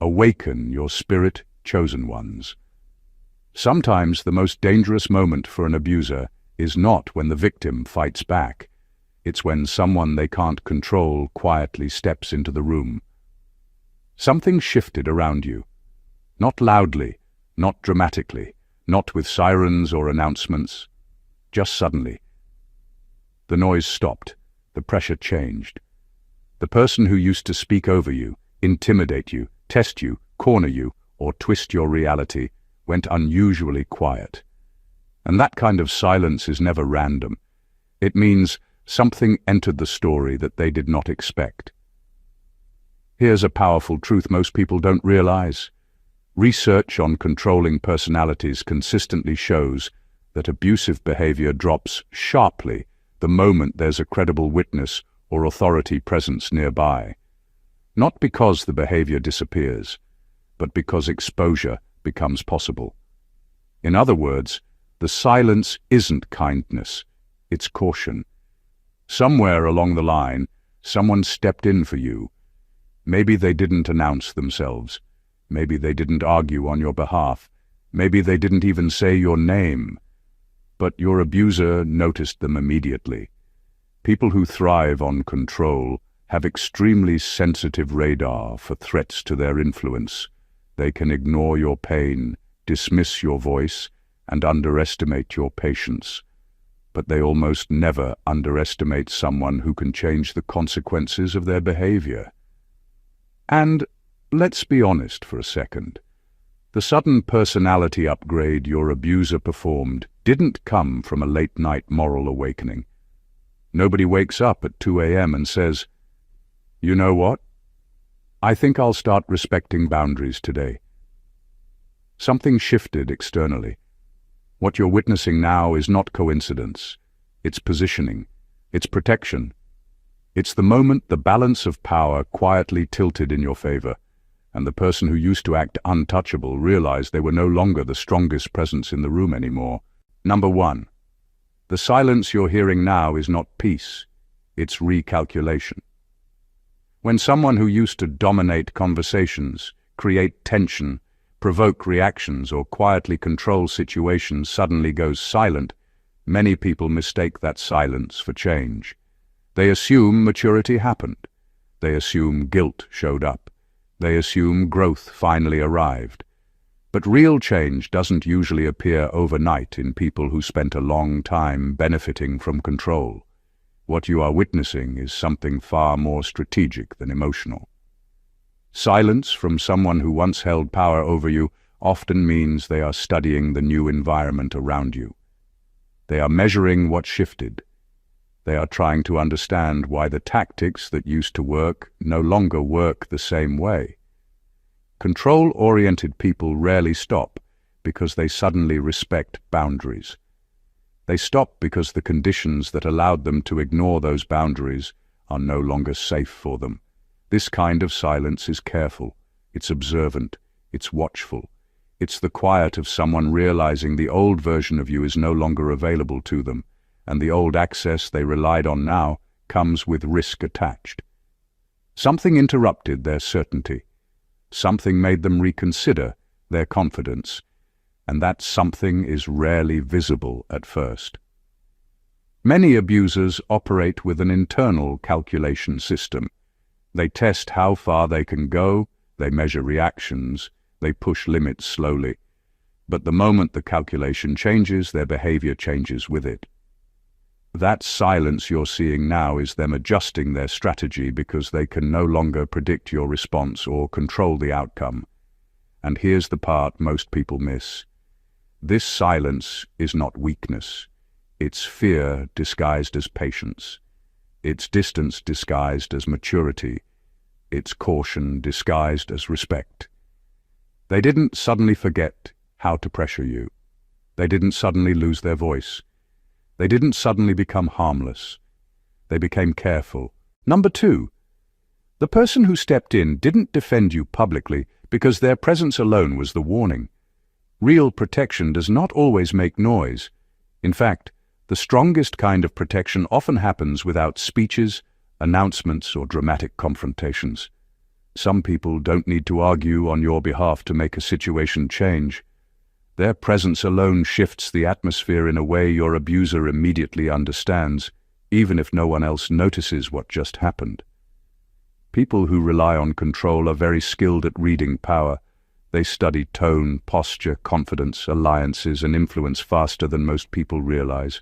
Awaken your spirit chosen ones. Sometimes the most dangerous moment for an abuser is not when the victim fights back. It's when someone they can't control quietly steps into the room. Something shifted around you. Not loudly, not dramatically, not with sirens or announcements. Just suddenly. The noise stopped. The pressure changed. The person who used to speak over you, intimidate you, test you, corner you, or twist your reality went unusually quiet. And that kind of silence is never random. It means something entered the story that they did not expect. Here's a powerful truth most people don't realize. Research on controlling personalities consistently shows that abusive behavior drops sharply the moment there's a credible witness or authority presence nearby. Not because the behavior disappears, but because exposure becomes possible. In other words, the silence isn't kindness, it's caution. Somewhere along the line, someone stepped in for you. Maybe they didn't announce themselves. Maybe they didn't argue on your behalf. Maybe they didn't even say your name. But your abuser noticed them immediately. People who thrive on control have extremely sensitive radar for threats to their influence. They can ignore your pain, dismiss your voice, and underestimate your patience. But they almost never underestimate someone who can change the consequences of their behavior. And let's be honest for a second. The sudden personality upgrade your abuser performed didn't come from a late-night moral awakening. Nobody wakes up at 2 a.m. and says, "You know what? I think I'll start respecting boundaries today." Something shifted externally. What you're witnessing now is not coincidence. It's positioning. It's protection. It's the moment the balance of power quietly tilted in your favor, and the person who used to act untouchable realized they were no longer the strongest presence in the room anymore. Number 1. The silence you're hearing now is not peace. It's recalculation. When someone who used to dominate conversations, create tension, provoke reactions, or quietly control situations suddenly goes silent, many people mistake that silence for change. They assume maturity happened. They assume guilt showed up. They assume growth finally arrived. But real change doesn't usually appear overnight in people who spent a long time benefiting from control. What you are witnessing is something far more strategic than emotional. Silence from someone who once held power over you often means they are studying the new environment around you. They are measuring what shifted. They are trying to understand why the tactics that used to work no longer work the same way. Control-oriented people rarely stop because they suddenly respect boundaries. They stop because the conditions that allowed them to ignore those boundaries are no longer safe for them. This kind of silence is careful, it's observant, it's watchful. It's the quiet of someone realizing the old version of you is no longer available to them, and the old access they relied on now comes with risk attached. Something interrupted their certainty. Something made them reconsider their confidence, and that something is rarely visible at first. Many abusers operate with an internal calculation system. They test how far they can go, they measure reactions, they push limits slowly. But the moment the calculation changes, their behavior changes with it. That silence you're seeing now is them adjusting their strategy because they can no longer predict your response or control the outcome. And here's the part most people miss. This silence is not weakness. It's fear disguised as patience. It's distance disguised as maturity. It's caution disguised as respect. They didn't suddenly forget how to pressure you. They didn't suddenly lose their voice. They didn't suddenly become harmless. They became careful. Number 2, the person who stepped in didn't defend you publicly because their presence alone was the warning. Real protection does not always make noise. In fact, the strongest kind of protection often happens without speeches, announcements, or dramatic confrontations. Some people don't need to argue on your behalf to make a situation change. Their presence alone shifts the atmosphere in a way your abuser immediately understands, even if no one else notices what just happened. People who rely on control are very skilled at reading power. They study tone, posture, confidence, alliances, and influence faster than most people realize.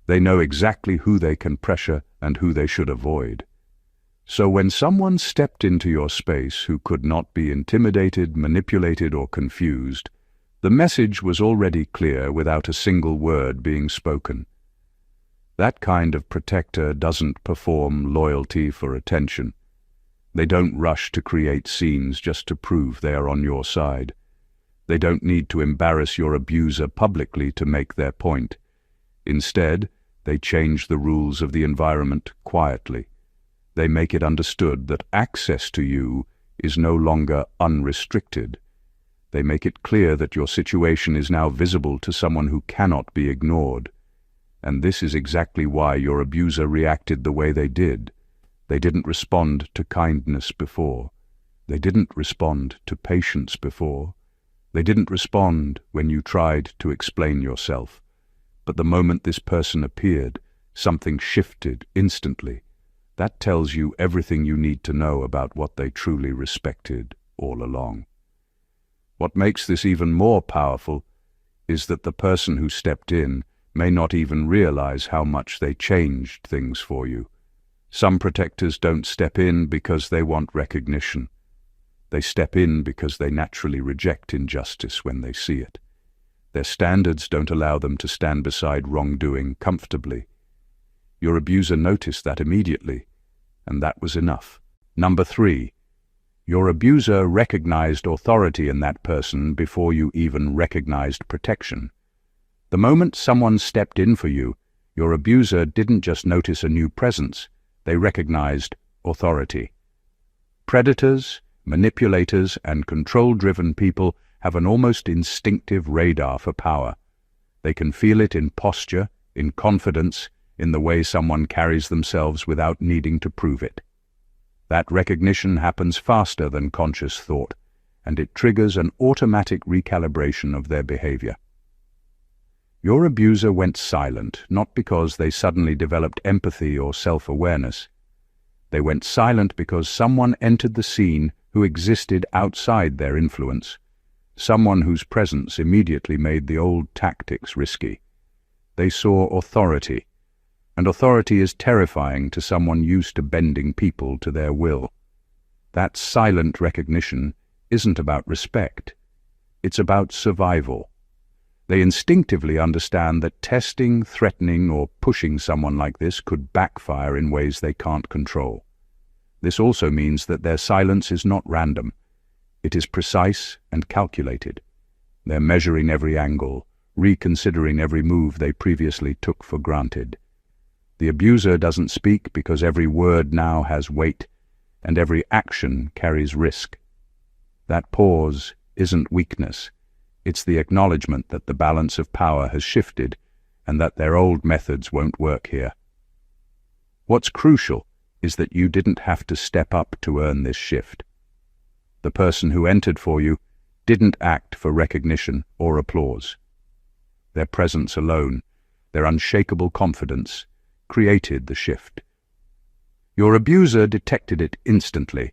They know exactly who they can pressure and who they should avoid. So when someone stepped into your space who could not be intimidated, manipulated, or confused, the message was already clear without a single word being spoken. That kind of protector doesn't perform loyalty for attention. They don't rush to create scenes just to prove they are on your side. They don't need to embarrass your abuser publicly to make their point. Instead, they change the rules of the environment quietly. They make it understood that access to you is no longer unrestricted. They make it clear that your situation is now visible to someone who cannot be ignored. And this is exactly why your abuser reacted the way they did. They didn't respond to kindness before. They didn't respond to patience before. They didn't respond when you tried to explain yourself. But the moment this person appeared, something shifted instantly. That tells you everything you need to know about what they truly respected all along. What makes this even more powerful is that the person who stepped in may not even realize how much they changed things for you. Some protectors don't step in because they want recognition. They step in because they naturally reject injustice when they see it. Their standards don't allow them to stand beside wrongdoing comfortably. Your abuser noticed that immediately, and that was enough. Number 3. Your abuser recognized authority in that person before you even recognized protection. The moment someone stepped in for you, your abuser didn't just notice a new presence. They recognized authority. Predators, manipulators, and control-driven people have an almost instinctive radar for power. They can feel it in posture, in confidence, in the way someone carries themselves without needing to prove it. That recognition happens faster than conscious thought, and it triggers an automatic recalibration of their behavior. Your abuser went silent, not because they suddenly developed empathy or self-awareness. They went silent because someone entered the scene who existed outside their influence, someone whose presence immediately made the old tactics risky. They saw authority, and authority is terrifying to someone used to bending people to their will. That silent recognition isn't about respect. It's about survival. They instinctively understand that testing, threatening, or pushing someone like this could backfire in ways they can't control. This also means that their silence is not random. It is precise and calculated. They're measuring every angle, reconsidering every move they previously took for granted. The abuser doesn't speak because every word now has weight, and every action carries risk. That pause isn't weakness. It's the acknowledgement that the balance of power has shifted and that their old methods won't work here. What's crucial is that you didn't have to step up to earn this shift. The person who entered for you didn't act for recognition or applause. Their presence alone, their unshakable confidence, created the shift. Your abuser detected it instantly,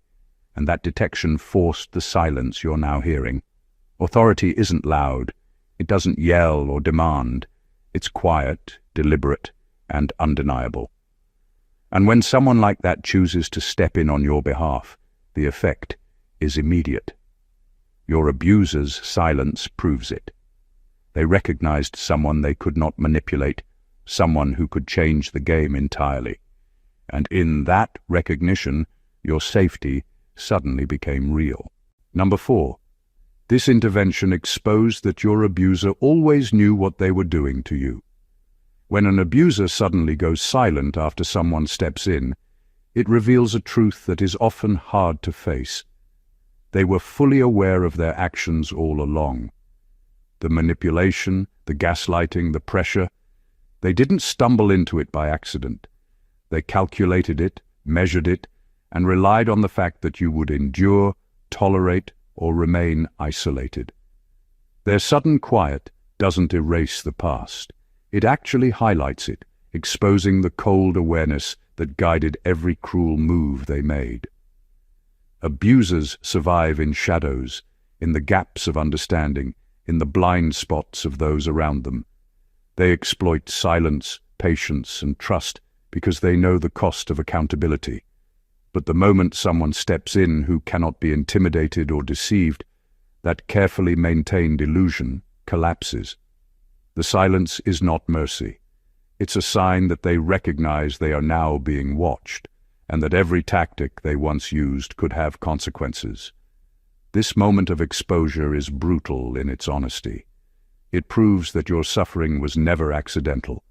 and that detection forced the silence you're now hearing. Authority isn't loud. It doesn't yell or demand. It's quiet, deliberate, and undeniable. And when someone like that chooses to step in on your behalf, the effect is immediate. Your abuser's silence proves it. They recognized someone they could not manipulate, someone who could change the game entirely. And in that recognition, your safety suddenly became real. Number 4. This intervention exposed that your abuser always knew what they were doing to you. When an abuser suddenly goes silent after someone steps in, it reveals a truth that is often hard to face. They were fully aware of their actions all along. The manipulation, the gaslighting, the pressure, they didn't stumble into it by accident. They calculated it, measured it, and relied on the fact that you would endure, tolerate, or remain isolated. Their sudden quiet doesn't erase the past. It actually highlights it, exposing the cold awareness that guided every cruel move they made. Abusers survive in shadows, in the gaps of understanding, in the blind spots of those around them. They exploit silence, patience, and trust because they know the cost of accountability. But the moment someone steps in who cannot be intimidated or deceived, that carefully maintained illusion collapses. The silence is not mercy. It's a sign that they recognize they are now being watched, and that every tactic they once used could have consequences. This moment of exposure is brutal in its honesty. It proves that your suffering was never accidental.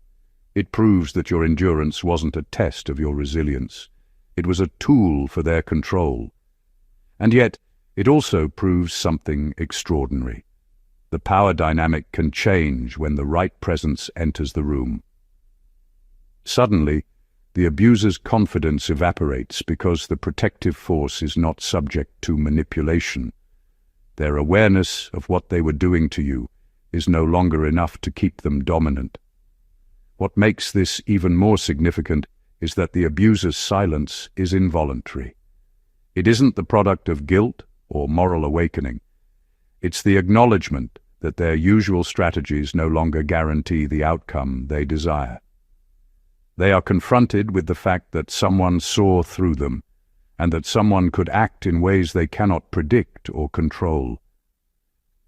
It proves that your endurance wasn't a test of your resilience. It was a tool for their control. And yet, it also proves something extraordinary. The power dynamic can change when the right presence enters the room. Suddenly, the abuser's confidence evaporates because the protective force is not subject to manipulation. Their awareness of what they were doing to you is no longer enough to keep them dominant. What makes this even more significant is that the abuser's silence is involuntary. It isn't the product of guilt or moral awakening. It's the acknowledgement that their usual strategies no longer guarantee the outcome they desire. They are confronted with the fact that someone saw through them, and that someone could act in ways they cannot predict or control.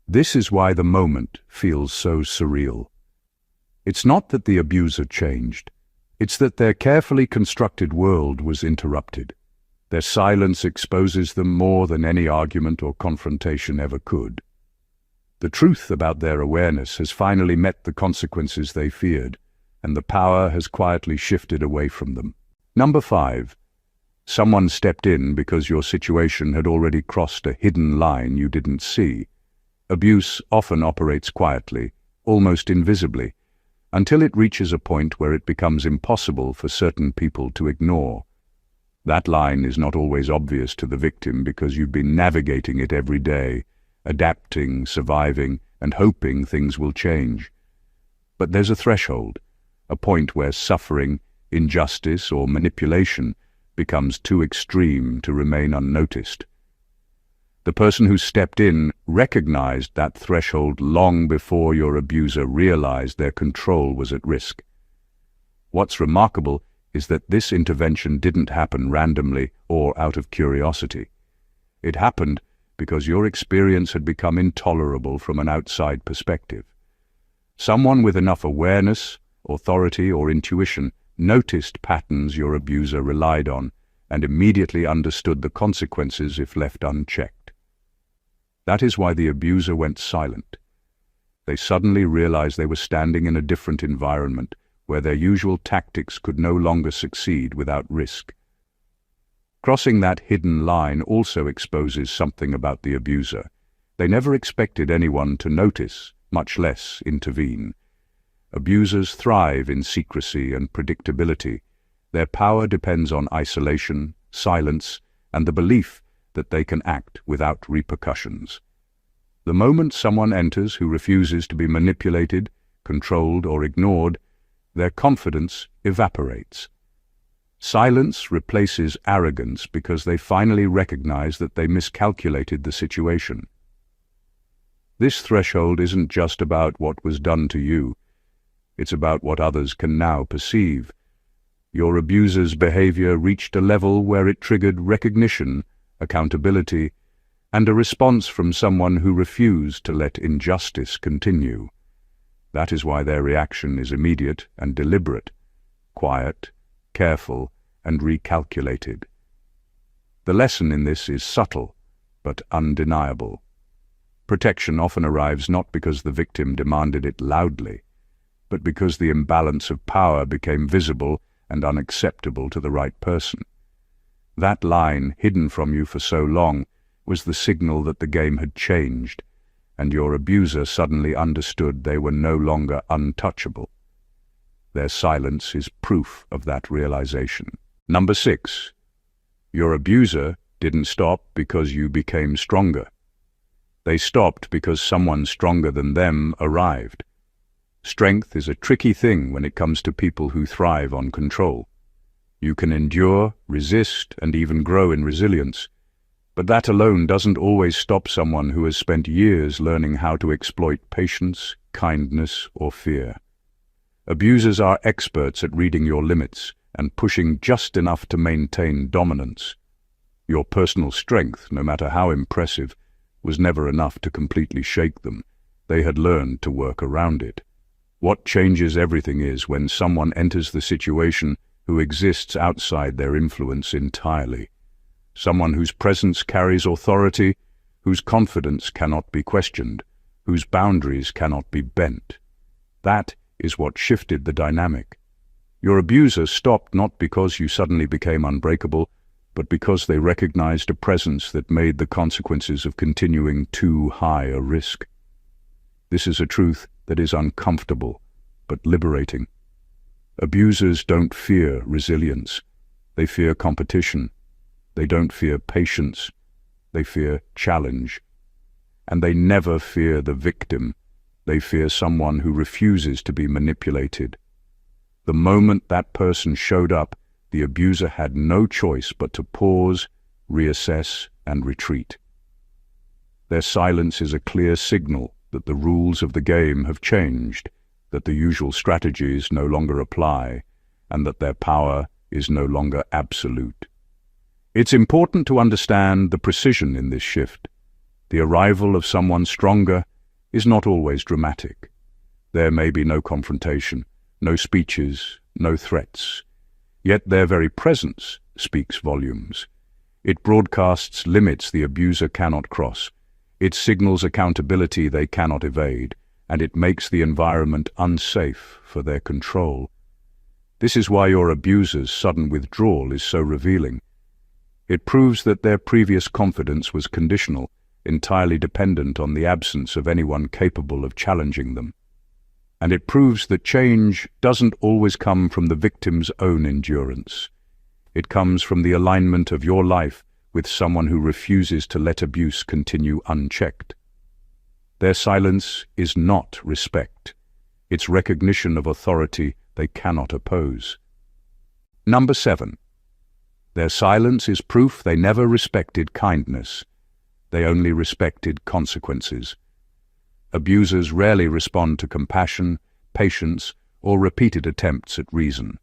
This is why the moment feels so surreal. It's not that the abuser changed. It's that their carefully constructed world was interrupted. Their silence exposes them more than any argument or confrontation ever could. The truth about their awareness has finally met the consequences they feared, and the power has quietly shifted away from them. Number 5. Someone stepped in because your situation had already crossed a hidden line you didn't see. Abuse often operates quietly, almost invisibly, until it reaches a point where it becomes impossible for certain people to ignore. That line is not always obvious to the victim because you've been navigating it every day, adapting, surviving, and hoping things will change. But there's a threshold, a point where suffering, injustice, or manipulation becomes too extreme to remain unnoticed. The person who stepped in recognized that threshold long before your abuser realized their control was at risk. What's remarkable is that this intervention didn't happen randomly or out of curiosity. It happened because your experience had become intolerable from an outside perspective. Someone with enough awareness, authority, or intuition noticed patterns your abuser relied on and immediately understood the consequences if left unchecked. That is why the abuser went silent. They suddenly realized they were standing in a different environment where their usual tactics could no longer succeed without risk. Crossing that hidden line also exposes something about the abuser. They never expected anyone to notice, much less intervene. Abusers thrive in secrecy and predictability. Their power depends on isolation, silence, and the belief that they can act without repercussions. The moment someone enters who refuses to be manipulated, controlled, or ignored, their confidence evaporates. Silence replaces arrogance because they finally recognize that they miscalculated the situation. This threshold isn't just about what was done to you. It's about what others can now perceive. Your abuser's behavior reached a level where it triggered recognition, accountability, and a response from someone who refused to let injustice continue. That is why their reaction is immediate and deliberate, quiet, careful, and recalculated. The lesson in this is subtle, but undeniable. Protection often arrives not because the victim demanded it loudly, but because the imbalance of power became visible and unacceptable to the right person. That line, hidden from you for so long, was the signal that the game had changed, and your abuser suddenly understood they were no longer untouchable. Their silence is proof of that realization. Number 6. Your abuser didn't stop because you became stronger. They stopped because someone stronger than them arrived. Strength is a tricky thing when it comes to people who thrive on control. You can endure, resist, and even grow in resilience, but that alone doesn't always stop someone who has spent years learning how to exploit patience, kindness, or fear. Abusers are experts at reading your limits and pushing just enough to maintain dominance. Your personal strength, no matter how impressive, was never enough to completely shake them. They had learned to work around it. What changes everything is when someone enters the situation who exists outside their influence entirely. Someone whose presence carries authority, whose confidence cannot be questioned, whose boundaries cannot be bent. That is what shifted the dynamic. Your abuser stopped not because you suddenly became unbreakable, but because they recognized a presence that made the consequences of continuing too high a risk. This is a truth that is uncomfortable, but liberating. Abusers don't fear resilience. They fear competition. They don't fear patience. They fear challenge. And they never fear the victim. They fear someone who refuses to be manipulated. The moment that person showed up, the abuser had no choice but to pause, reassess, and retreat. Their silence is a clear signal that the rules of the game have changed, that the usual strategies no longer apply, and that their power is no longer absolute. It's important to understand the precision in this shift. The arrival of someone stronger is not always dramatic. There may be no confrontation, no speeches, no threats. Yet their very presence speaks volumes. It broadcasts limits the abuser cannot cross. It signals accountability they cannot evade, and it makes the environment unsafe for their control. This is why your abuser's sudden withdrawal is so revealing. It proves that their previous confidence was conditional, entirely dependent on the absence of anyone capable of challenging them. And it proves that change doesn't always come from the victim's own endurance. It comes from the alignment of your life with someone who refuses to let abuse continue unchecked. Their silence is not respect. It's recognition of authority they cannot oppose. Number 7. Their silence is proof they never respected kindness. They only respected consequences. Abusers rarely respond to compassion, patience, or repeated attempts at reason.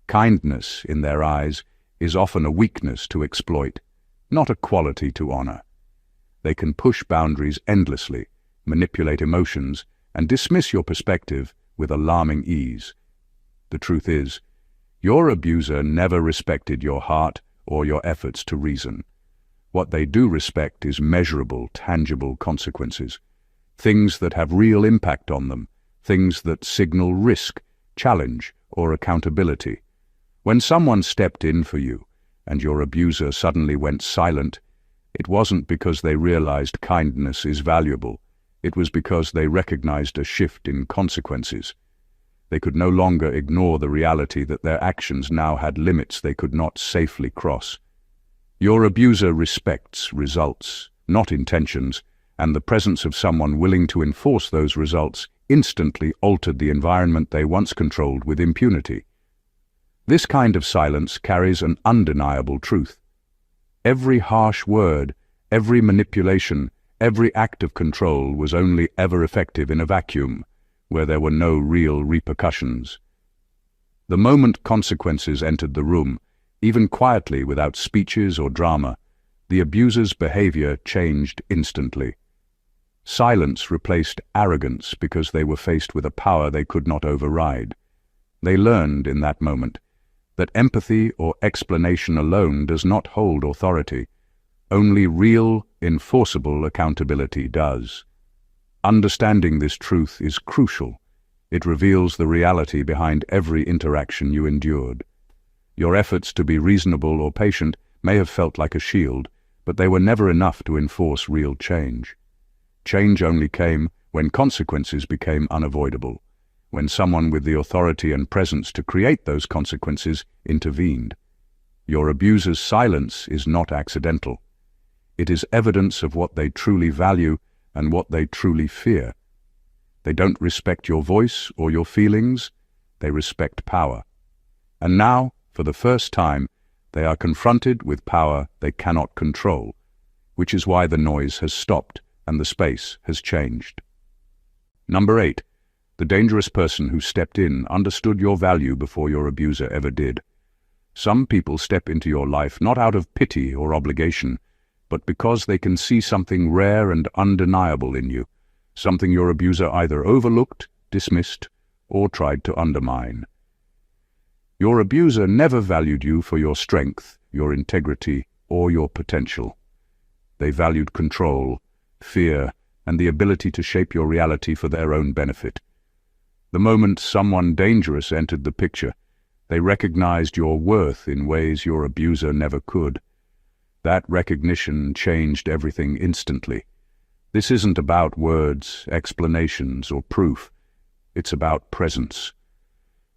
Kindness, in their eyes, is often a weakness to exploit, not a quality to honor. They can push boundaries endlessly, manipulate emotions, and dismiss your perspective with alarming ease. The truth is, your abuser never respected your heart or your efforts to reason. What they do respect is measurable, tangible consequences. Things that have real impact on them, things that signal risk, challenge, or accountability. When someone stepped in for you, and your abuser suddenly went silent, it wasn't because they realized kindness is valuable. It was because they recognized a shift in consequences. They could no longer ignore the reality that their actions now had limits they could not safely cross. Your abuser respects results, not intentions, and the presence of someone willing to enforce those results instantly altered the environment they once controlled with impunity. This kind of silence carries an undeniable truth. Every harsh word, every manipulation, every act of control was only ever effective in a vacuum, where there were no real repercussions. The moment consequences entered the room, even quietly without speeches or drama, the abuser's behavior changed instantly. Silence replaced arrogance because they were faced with a power they could not override. They learned in that moment that empathy or explanation alone does not hold authority. Only real, enforceable accountability does. Understanding this truth is crucial. It reveals the reality behind every interaction you endured. Your efforts to be reasonable or patient may have felt like a shield, but they were never enough to enforce real change. Change only came when consequences became unavoidable, when someone with the authority and presence to create those consequences intervened. Your abuser's silence is not accidental. It is evidence of what they truly value and what they truly fear. They don't respect your voice or your feelings, they respect power. And now, for the first time, they are confronted with power they cannot control, which is why the noise has stopped and the space has changed. Number 8. The dangerous person who stepped in understood your value before your abuser ever did. Some people step into your life not out of pity or obligation, but because they can see something rare and undeniable in you, something your abuser either overlooked, dismissed, or tried to undermine. Your abuser never valued you for your strength, your integrity, or your potential. They valued control, fear, and the ability to shape your reality for their own benefit. The moment someone dangerous entered the picture, they recognized your worth in ways your abuser never could. That recognition changed everything instantly. This isn't about words, explanations, or proof. It's about presence.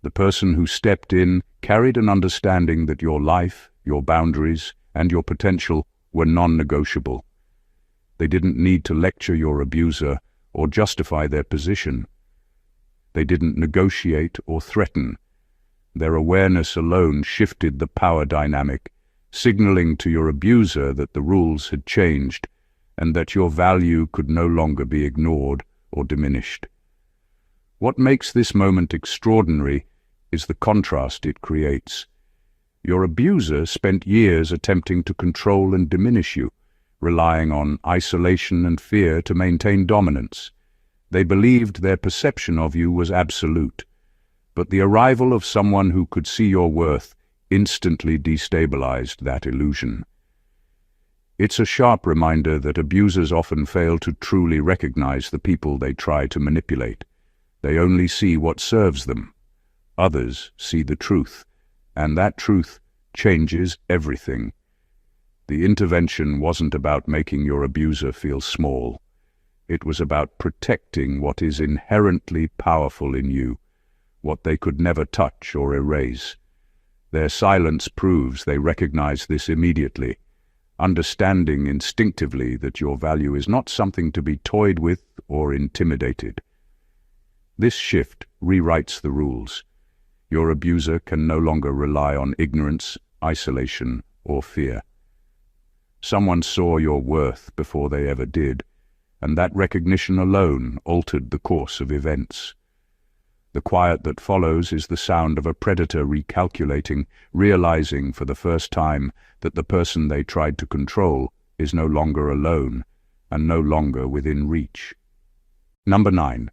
The person who stepped in carried an understanding that your life, your boundaries, and your potential were non-negotiable. They didn't need to lecture your abuser or justify their position. They didn't negotiate or threaten. Their awareness alone shifted the power dynamic, signaling to your abuser that the rules had changed and that your value could no longer be ignored or diminished. What makes this moment extraordinary is the contrast it creates. Your abuser spent years attempting to control and diminish you, relying on isolation and fear to maintain dominance. They believed their perception of you was absolute, but the arrival of someone who could see your worth instantly destabilized that illusion. It's a sharp reminder that abusers often fail to truly recognize the people they try to manipulate. They only see what serves them. Others see the truth, and that truth changes everything. The intervention wasn't about making your abuser feel small. It was about protecting what is inherently powerful in you, what they could never touch or erase. Their silence proves they recognize this immediately, understanding instinctively that your value is not something to be toyed with or intimidated. This shift rewrites the rules. Your abuser can no longer rely on ignorance, isolation, or fear. Someone saw your worth before they ever did, and that recognition alone altered the course of events. The quiet that follows is the sound of a predator recalculating, realizing for the first time that the person they tried to control is no longer alone and no longer within reach. Number 9.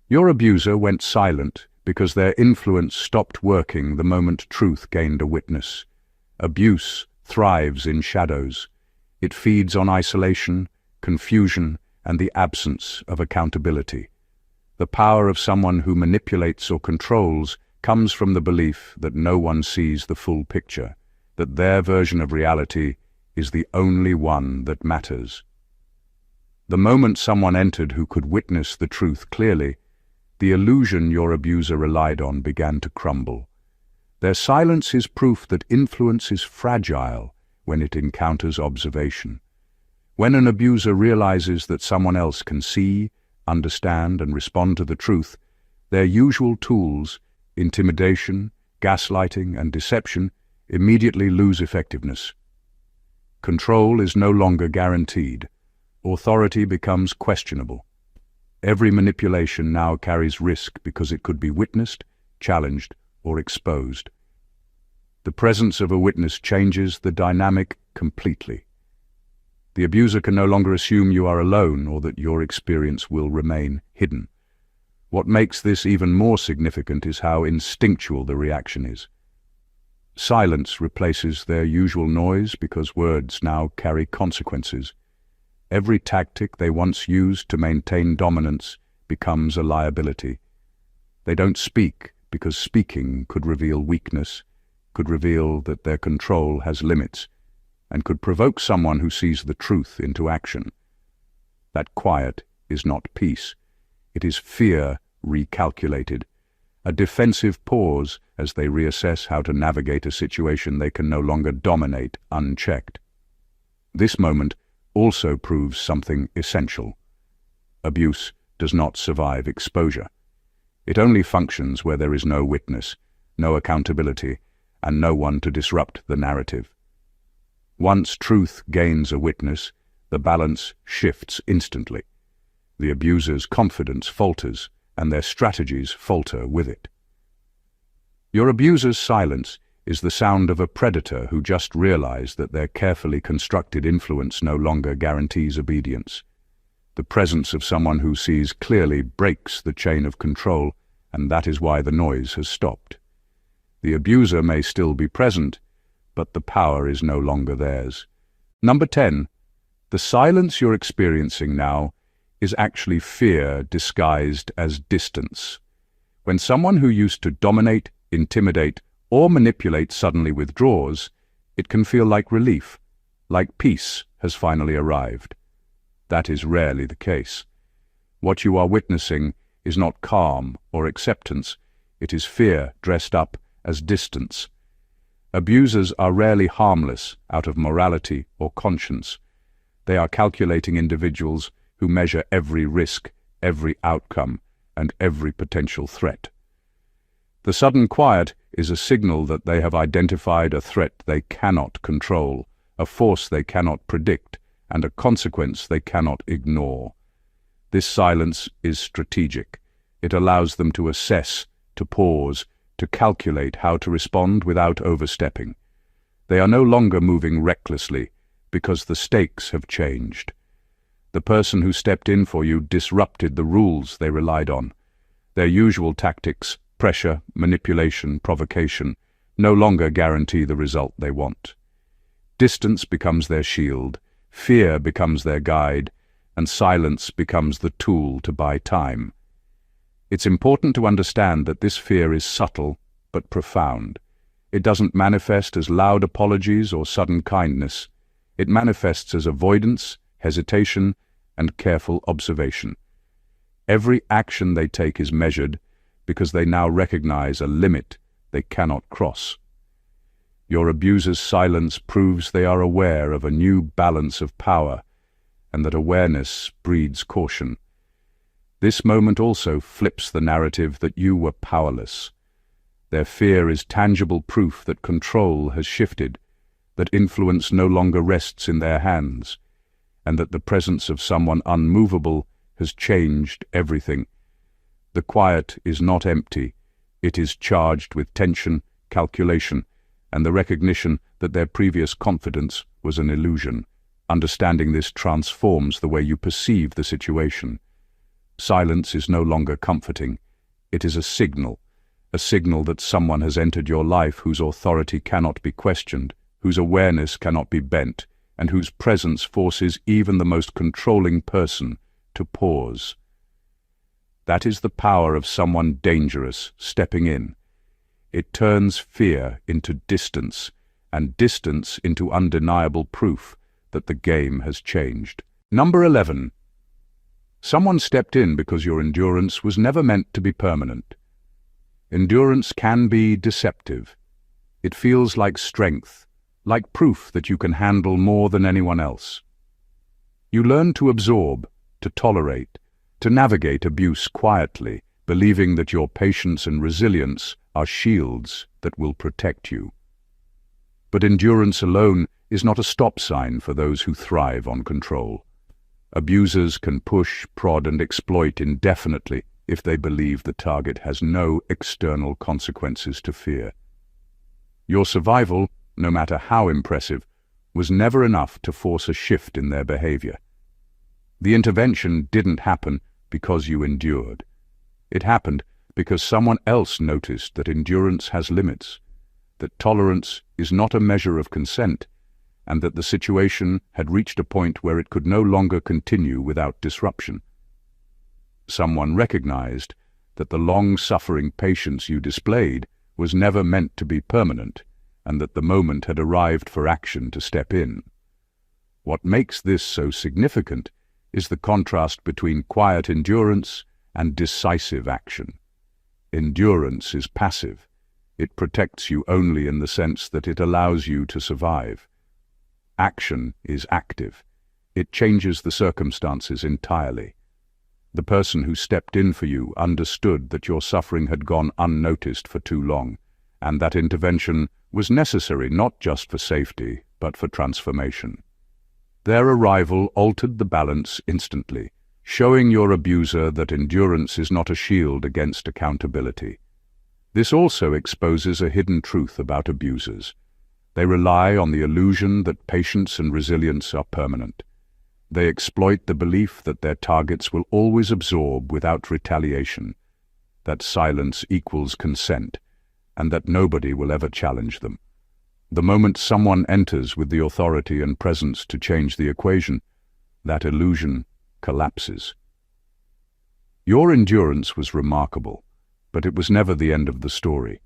Your abuser went silent because their influence stopped working the moment truth gained a witness. Abuse thrives in shadows. It feeds on isolation, confusion, and the absence of accountability. The power of someone who manipulates or controls comes from the belief that no one sees the full picture, that their version of reality is the only one that matters. The moment someone entered who could witness the truth clearly, the illusion your abuser relied on began to crumble. Their silence is proof that influence is fragile when it encounters observation. When an abuser realizes that someone else can see, understand, and respond to the truth, their usual tools, intimidation, gaslighting, and deception, immediately lose effectiveness. Control is no longer guaranteed. Authority becomes questionable. Every manipulation now carries risk because it could be witnessed, challenged, or exposed. The presence of a witness changes the dynamic completely. The abuser can no longer assume you are alone or that your experience will remain hidden. What makes this even more significant is how instinctual the reaction is. Silence replaces their usual noise because words now carry consequences. Every tactic they once used to maintain dominance becomes a liability. They don't speak because speaking could reveal weakness, could reveal that their control has limits, and could provoke someone who sees the truth into action. That quiet is not peace. It is fear recalculated, a defensive pause as they reassess how to navigate a situation they can no longer dominate unchecked. This moment also proves something essential. Abuse does not survive exposure. It only functions where there is no witness, no accountability, and no one to disrupt the narrative. Once truth gains a witness, the balance shifts instantly. The abuser's confidence falters, and their strategies falter with it. Your abuser's silence is the sound of a predator who just realized that their carefully constructed influence no longer guarantees obedience. The presence of someone who sees clearly breaks the chain of control, and that is why the noise has stopped. The abuser may still be present, but the power is no longer theirs. Number 10. The silence you're experiencing now is actually fear disguised as distance. When someone who used to dominate, intimidate, or manipulate suddenly withdraws, it can feel like relief, like peace has finally arrived. That is rarely the case. What you are witnessing is not calm or acceptance, it is fear dressed up as distance. Abusers are rarely harmless out of morality or conscience. They are calculating individuals who measure every risk, every outcome, and every potential threat. The sudden quiet is a signal that they have identified a threat they cannot control, a force they cannot predict, and a consequence they cannot ignore. This silence is strategic. It allows them to assess, to pause, to calculate how to respond without overstepping. They are no longer moving recklessly because the stakes have changed. The person who stepped in for you disrupted the rules they relied on. Their usual tactics, pressure, manipulation, provocation, no longer guarantee the result they want. Distance becomes their shield, fear becomes their guide, and silence becomes the tool to buy time. It's important to understand that this fear is subtle but profound. It doesn't manifest as loud apologies or sudden kindness. It manifests as avoidance, hesitation, and careful observation. Every action they take is measured because they now recognize a limit they cannot cross. Your abuser's silence proves they are aware of a new balance of power, and that awareness breeds caution. This moment also flips the narrative that you were powerless. Their fear is tangible proof that control has shifted, that influence no longer rests in their hands, and that the presence of someone unmovable has changed everything. The quiet is not empty, it is charged with tension, calculation, and the recognition that their previous confidence was an illusion. Understanding this transforms the way you perceive the situation. Silence is no longer comforting. It is a signal that someone has entered your life whose authority cannot be questioned, whose awareness cannot be bent, and whose presence forces even the most controlling person to pause. That is the power of someone dangerous stepping in. It turns fear into distance, and distance into undeniable proof that the game has changed. Number 11. Someone stepped in because your endurance was never meant to be permanent. Endurance can be deceptive. It feels like strength, like proof that you can handle more than anyone else. You learn to absorb, to tolerate, to navigate abuse quietly, believing that your patience and resilience are shields that will protect you. But endurance alone is not a stop sign for those who thrive on control. Abusers can push, prod, and exploit indefinitely if they believe the target has no external consequences to fear. Your survival, no matter how impressive, was never enough to force a shift in their behavior. The intervention didn't happen because you endured. It happened because someone else noticed that endurance has limits, that tolerance is not a measure of consent, and that the situation had reached a point where it could no longer continue without disruption. Someone recognized that the long-suffering patience you displayed was never meant to be permanent, and that the moment had arrived for action to step in. What makes this so significant is the contrast between quiet endurance and decisive action. Endurance is passive. It protects you only in the sense that it allows you to survive. Action is active. It changes the circumstances entirely. The person who stepped in for you understood that your suffering had gone unnoticed for too long, and that intervention was necessary not just for safety, but for transformation. Their arrival altered the balance instantly, showing your abuser that endurance is not a shield against accountability. This also exposes a hidden truth about abusers. They rely on the illusion that patience and resilience are permanent. They exploit the belief that their targets will always absorb without retaliation, that silence equals consent, and that nobody will ever challenge them. The moment someone enters with the authority and presence to change the equation, that illusion collapses. Your endurance was remarkable, but it was never the end of the story.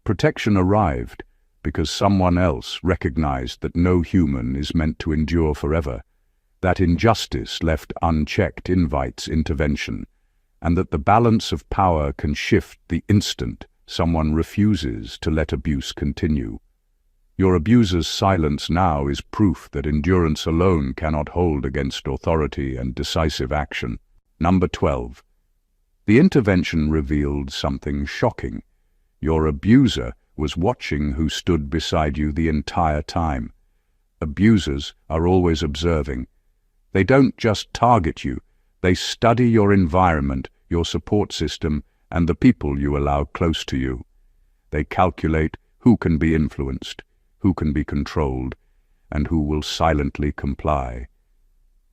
Protection arrived because someone else recognized that no human is meant to endure forever, that injustice left unchecked invites intervention, and that the balance of power can shift the instant someone refuses to let abuse continue. Your abuser's silence now is proof that endurance alone cannot hold against authority and decisive action. Number 12. The intervention revealed something shocking. Your abuser was watching who stood beside you the entire time. Abusers are always observing. They don't just target you, they study your environment, your support system, and the people you allow close to you. They calculate who can be influenced, who can be controlled, and who will silently comply.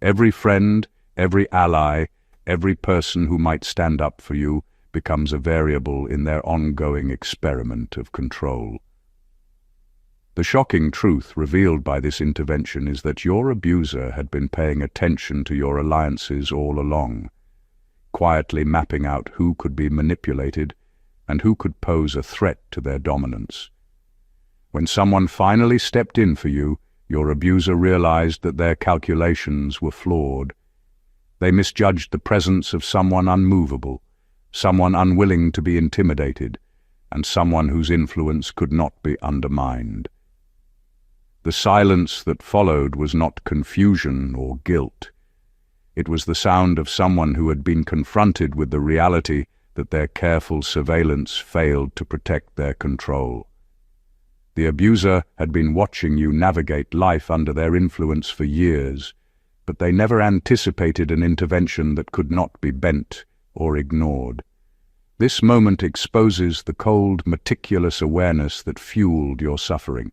Every friend, every ally, every person who might stand up for you becomes a variable in their ongoing experiment of control. The shocking truth revealed by this intervention is that your abuser had been paying attention to your alliances all along, quietly mapping out who could be manipulated and who could pose a threat to their dominance. When someone finally stepped in for you, your abuser realized that their calculations were flawed. They misjudged the presence of someone unmovable, someone unwilling to be intimidated, and someone whose influence could not be undermined. The silence that followed was not confusion or guilt. It was the sound of someone who had been confronted with the reality that their careful surveillance failed to protect their control. The abuser had been watching you navigate life under their influence for years, but they never anticipated an intervention that could not be bent or ignored. This moment exposes the cold, meticulous awareness that fueled your suffering.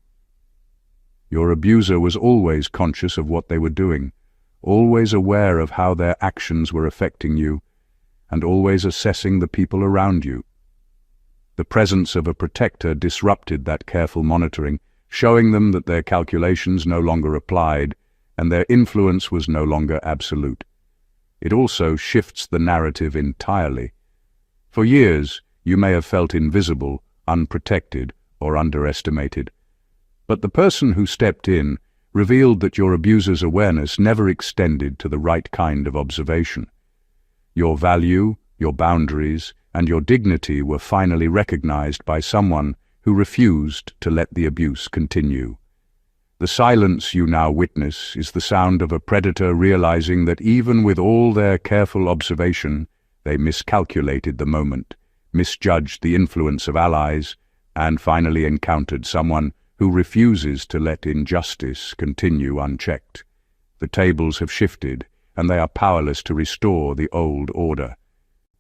Your abuser was always conscious of what they were doing, always aware of how their actions were affecting you, and always assessing the people around you. The presence of a protector disrupted that careful monitoring, showing them that their calculations no longer applied and their influence was no longer absolute. It also shifts the narrative entirely. For years, you may have felt invisible, unprotected, or underestimated. But the person who stepped in revealed that your abuser's awareness never extended to the right kind of observation. Your value, your boundaries, and your dignity were finally recognized by someone who refused to let the abuse continue. The silence you now witness is the sound of a predator realizing that even with all their careful observation, they miscalculated the moment, misjudged the influence of allies, and finally encountered someone who refuses to let injustice continue unchecked. The tables have shifted, and they are powerless to restore the old order.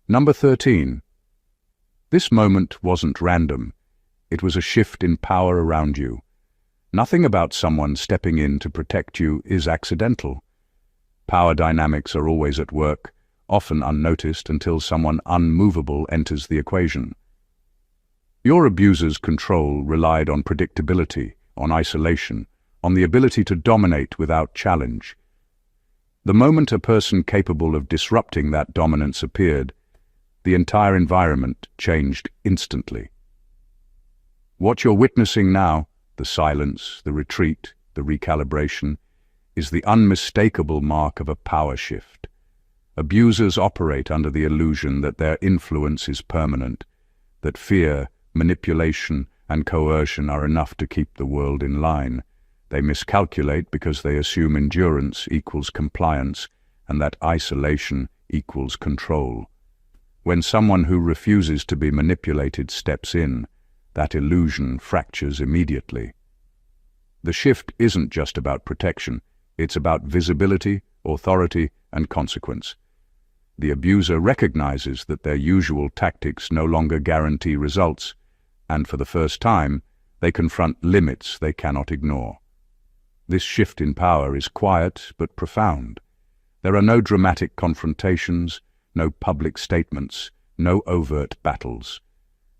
Number 13. This moment wasn't random. It was a shift in power around you. Nothing about someone stepping in to protect you is accidental. Power dynamics are always at work, often unnoticed until someone unmovable enters the equation. Your abuser's control relied on predictability, on isolation, on the ability to dominate without challenge. The moment a person capable of disrupting that dominance appeared, the entire environment changed instantly. What you're witnessing now, the silence, the retreat, the recalibration, is the unmistakable mark of a power shift. Abusers operate under the illusion that their influence is permanent, that fear, manipulation, and coercion are enough to keep the world in line. They miscalculate because they assume endurance equals compliance and that isolation equals control. When someone who refuses to be manipulated steps in, that illusion fractures immediately. The shift isn't just about protection, it's about visibility, authority, and consequence. The abuser recognizes that their usual tactics no longer guarantee results, and for the first time, they confront limits they cannot ignore. This shift in power is quiet but profound. There are no dramatic confrontations, no public statements, no overt battles.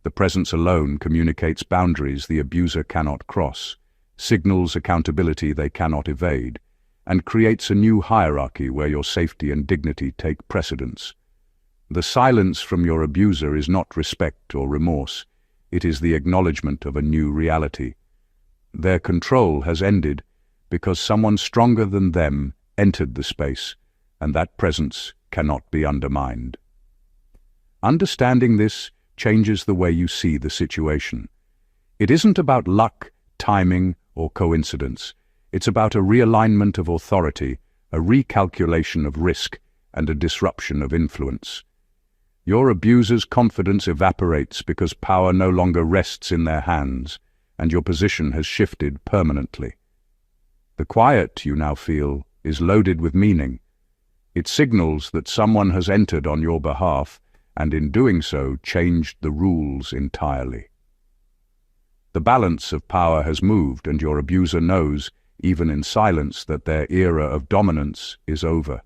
The presence alone communicates boundaries the abuser cannot cross, signals accountability they cannot evade, and creates a new hierarchy where your safety and dignity take precedence. The silence from your abuser is not respect or remorse, it is the acknowledgement of a new reality. Their control has ended because someone stronger than them entered the space, and that presence cannot be undermined. Understanding this changes the way you see the situation. It isn't about luck, timing, or coincidence. It's about a realignment of authority, a recalculation of risk, and a disruption of influence. Your abuser's confidence evaporates because power no longer rests in their hands, and your position has shifted permanently. The quiet you now feel is loaded with meaning. It signals that someone has entered on your behalf, and in doing so changed the rules entirely. The balance of power has moved, and your abuser knows, even in silence, that their era of dominance is over.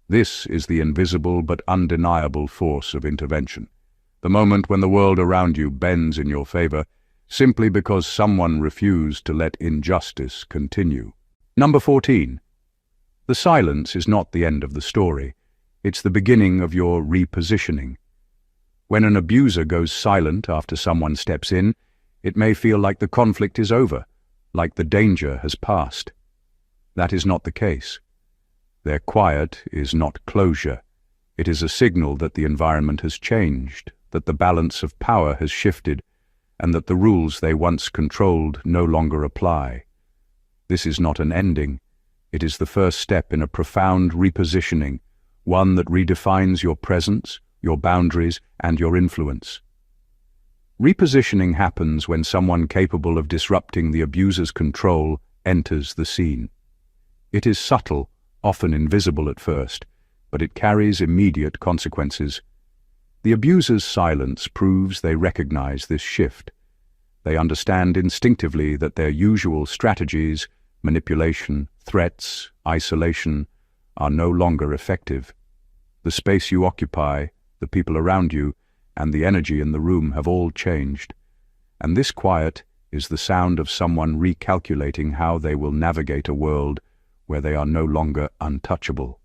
This is the invisible but undeniable force of intervention. The moment when the world around you bends in your favor, simply because someone refused to let injustice continue. Number 14. The silence is not the end of the story. It's the beginning of your repositioning. When an abuser goes silent after someone steps in, it may feel like the conflict is over, like the danger has passed. That is not the case. Their quiet is not closure. It is a signal that the environment has changed, that the balance of power has shifted, and that the rules they once controlled no longer apply. This is not an ending. It is the first step in a profound repositioning, one that redefines your presence, your boundaries, and your influence. Repositioning happens when someone capable of disrupting the abuser's control enters the scene. It is subtle, often invisible at first, but it carries immediate consequences. The abuser's silence proves they recognize this shift. They understand instinctively that their usual strategies, manipulation, threats, isolation, are no longer effective. The space you occupy, the people around you, and the energy in the room have all changed. And this quiet is the sound of someone recalculating how they will navigate a world where they are no longer untouchable.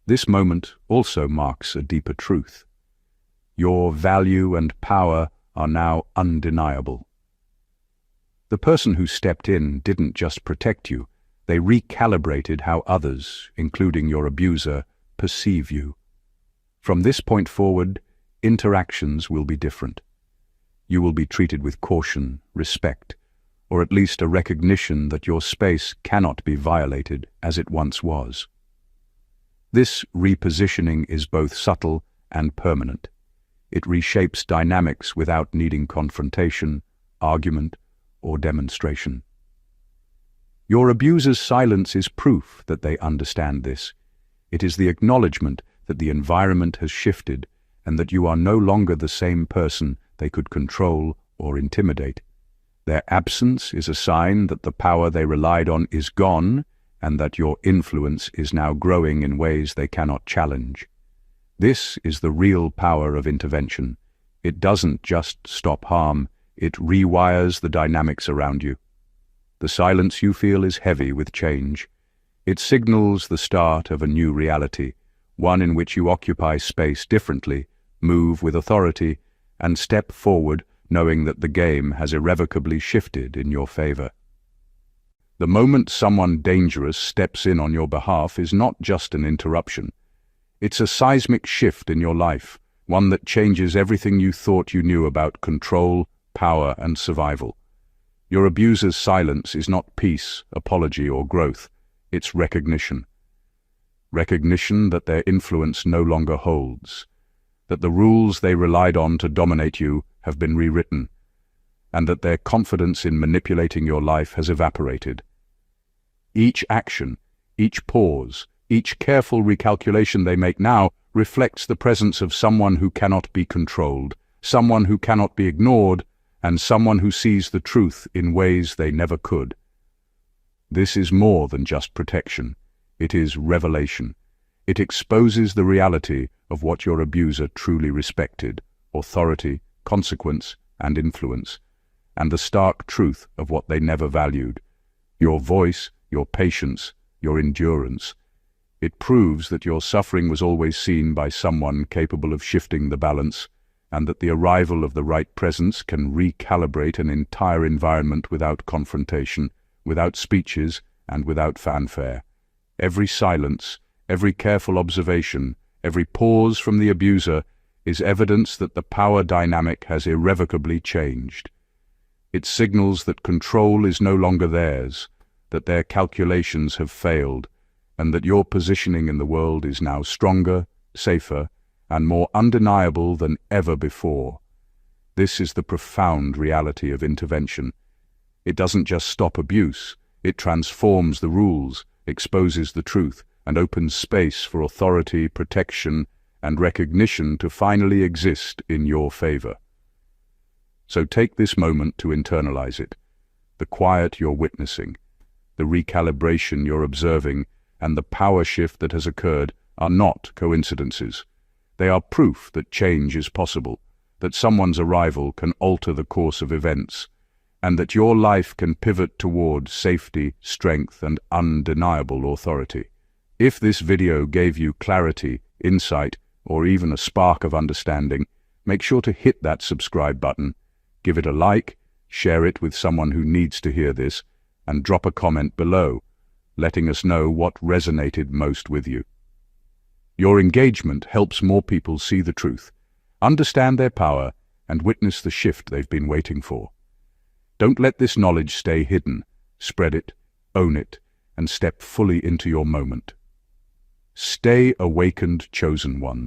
This moment also marks a deeper truth. Your value and power are now undeniable. The person who stepped in didn't just protect you, they recalibrated how others, including your abuser, perceive you. From this point forward, interactions will be different. You will be treated with caution, respect, or at least a recognition that your space cannot be violated as it once was. This repositioning is both subtle and permanent. It reshapes dynamics without needing confrontation, argument, or demonstration. Your abuser's silence is proof that they understand this. It is the acknowledgement that the environment has shifted and that you are no longer the same person they could control or intimidate. Their absence is a sign that the power they relied on is gone and that your influence is now growing in ways they cannot challenge. This is the real power of intervention. It doesn't just stop harm, it rewires the dynamics around you. The silence you feel is heavy with change. It signals the start of a new reality, one in which you occupy space differently, move with authority, and step forward knowing that the game has irrevocably shifted in your favor. The moment someone dangerous steps in on your behalf is not just an interruption. It's a seismic shift in your life, one that changes everything you thought you knew about control, power, and survival. Your abuser's silence is not peace, apology, or growth. It's recognition. Recognition that their influence no longer holds, that the rules they relied on to dominate you have been rewritten, and that their confidence in manipulating your life has evaporated. Each action, each pause, each careful recalculation they make now reflects the presence of someone who cannot be controlled, someone who cannot be ignored, and someone who sees the truth in ways they never could. This is more than just protection. It is revelation. It exposes the reality of what your abuser truly respected: authority, consequence, and influence, and the stark truth of what they never valued: your voice, your patience, your endurance. It proves that your suffering was always seen by someone capable of shifting the balance, and that the arrival of the right presence can recalibrate an entire environment without confrontation, without speeches, and without fanfare. Every silence, every careful observation, every pause from the abuser is evidence that the power dynamic has irrevocably changed. It signals that control is no longer theirs, that their calculations have failed, and that your positioning in the world is now stronger, safer, and more undeniable than ever before. This is the profound reality of intervention. It doesn't just stop abuse, it transforms the rules, exposes the truth, and opens space for authority, protection, and recognition to finally exist in your favor. So take this moment to internalize it. The quiet you're witnessing, the recalibration you're observing, and the power shift that has occurred are not coincidences. They are proof that change is possible, that someone's arrival can alter the course of events, and that your life can pivot toward safety, strength, and undeniable authority. If this video gave you clarity, insight, or even a spark of understanding, make sure to hit that subscribe button, give it a like, share it with someone who needs to hear this, and drop a comment below, letting us know what resonated most with you. Your engagement helps more people see the truth, understand their power, and witness the shift they've been waiting for. Don't let this knowledge stay hidden. Spread it, own it, and step fully into your moment. Stay awakened, chosen ones.